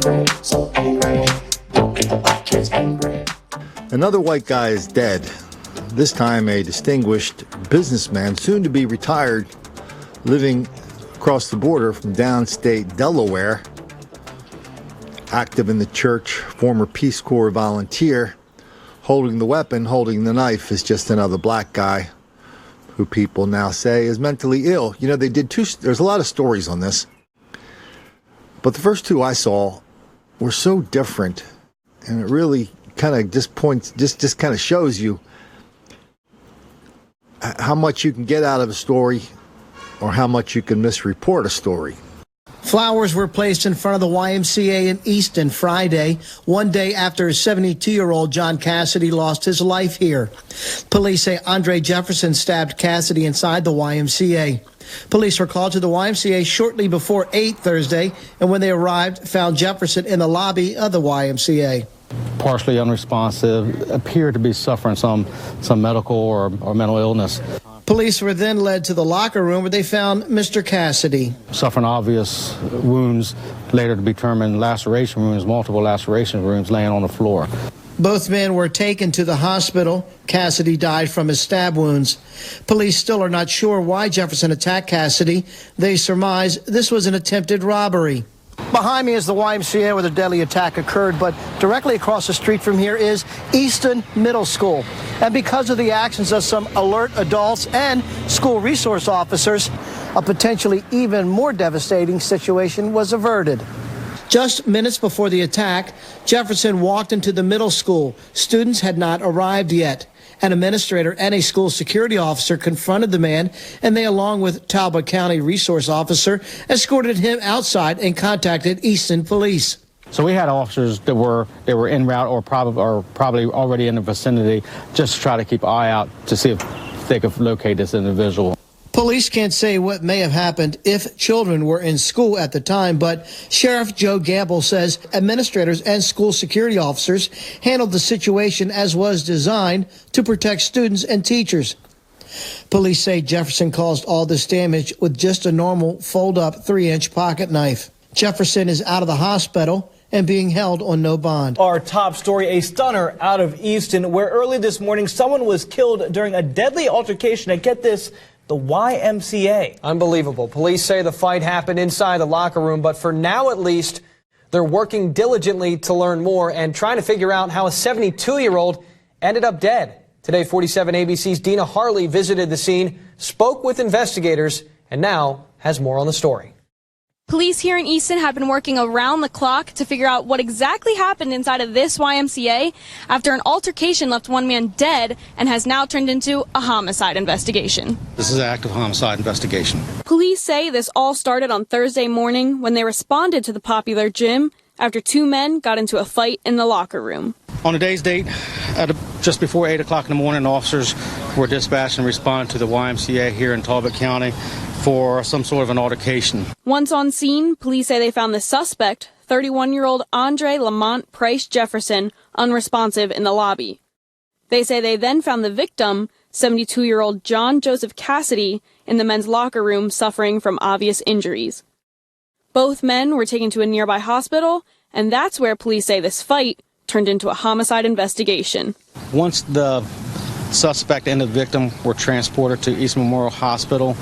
angry, so angry. Don't get the black kids angry. Another white guy is dead. This time a distinguished businessman, soon to be retired, living across the border from downstate Delaware, active in the church, former Peace Corps volunteer, holding the weapon, holding the knife, is just another black guy who people now say is mentally ill. You know, they did there's a lot of stories on this, but the first two I saw were so different, and it really kind of just kind of shows you how much you can get out of a story or how much you can misreport a story. Flowers were placed in front of the YMCA in Easton Friday, one day after 72-year-old John Cassidy lost his life here. Police say Andre Jefferson stabbed Cassidy inside the YMCA. Police were called to the YMCA shortly before 8 Thursday, and when they arrived, found Jefferson in the lobby of the YMCA. Partially unresponsive, appeared to be suffering some medical or mental illness. Police were then led to the locker room where they found Mr. Cassidy. Suffering obvious wounds, later to be determined laceration wounds, multiple laceration wounds laying on the floor. Both men were taken to the hospital. Cassidy died from his stab wounds. Police still are not sure why Jefferson attacked Cassidy. They surmise this was an attempted robbery. Behind me is the YMCA where the deadly attack occurred, but directly across the street from here is Easton Middle School. And because of the actions of some alert adults and school resource officers, a potentially even more devastating situation was averted. Just minutes before the attack, Jefferson walked into the middle school. Students had not arrived yet. An administrator and a school security officer confronted the man, and they, along with Talbot County resource officer, escorted him outside and contacted Easton police. So we had officers that were en route or probably already in the vicinity, just to try to keep an eye out to see if they could locate this individual. Police can't say what may have happened if children were in school at the time, but Sheriff Joe Gamble says administrators and school security officers handled the situation as was designed to protect students and teachers. Police say Jefferson caused all this damage with just a normal fold-up 3-inch pocket knife. Jefferson is out of the hospital and being held on no bond. Our top story, a stunner out of Easton, where early this morning someone was killed during a deadly altercation at, get this, the YMCA. Unbelievable. Police say the fight happened inside the locker room, but for now at least, they're working diligently to learn more and trying to figure out how a 72-year-old ended up dead. Today, 47 ABC's Dina Harley visited the scene, spoke with investigators, and now has more on the story. Police here in Easton have been working around the clock to figure out what exactly happened inside of this YMCA after an altercation left one man dead and has now turned into a homicide investigation. This is an active homicide investigation. Police say this all started on Thursday morning when they responded to the popular gym after two men got into a fight in the locker room. On today's date, just before 8 o'clock in the morning, officers were dispatched and responded to the YMCA here in Talbot County for some sort of an altercation. Once on scene, police say they found the suspect, 31-year-old Andre Lamont Price Jefferson, unresponsive in the lobby. They say they then found the victim, 72-year-old John Joseph Cassidy, in the men's locker room suffering from obvious injuries. Both men were taken to a nearby hospital, and that's where police say this fight turned into a homicide investigation. Once the suspect and the victim were transported to East Memorial Hospital,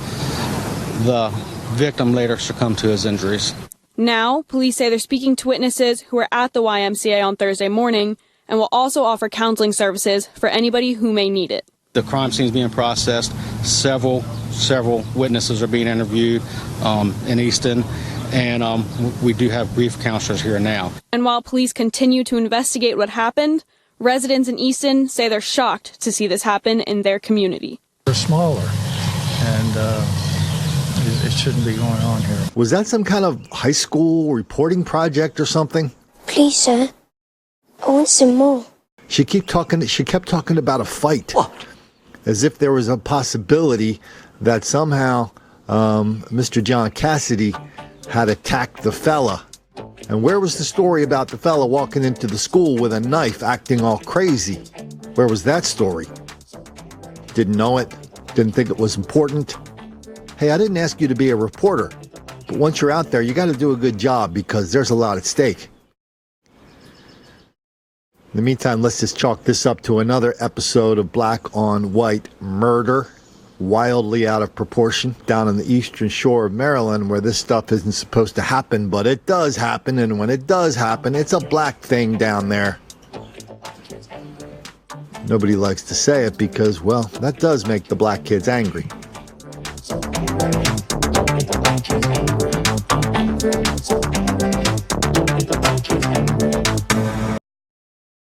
the victim later succumbed to his injuries. Now, police say they're speaking to witnesses who were at the YMCA on Thursday morning and will also offer counseling services for anybody who may need it. The crime scene is being processed. Several witnesses are being interviewed in Easton, and we do have grief counselors here now. And while police continue to investigate what happened, residents in Easton say they're shocked to see this happen in their community. They're smaller, and it shouldn't be going on here. Was that some kind of high school reporting project or something? Please, sir. I want some more. She kept talking about a fight. What? As if there was a possibility that somehow Mr. John Cassidy had attacked the fella. And where was the story about the fella walking into the school with a knife, acting all crazy? Where was that story? Didn't know it. Didn't think it was important. Hey, I didn't ask you to be a reporter, but once you're out there, you got to do a good job because there's a lot at stake. In the meantime, let's just chalk this up to another episode of black on white murder, wildly out of proportion, down on the eastern shore of Maryland, where this stuff isn't supposed to happen, but it does happen, and when it does happen, it's a black thing down there. Nobody likes to say it because, well, that does make the black kids angry. Don't make the black kids angry.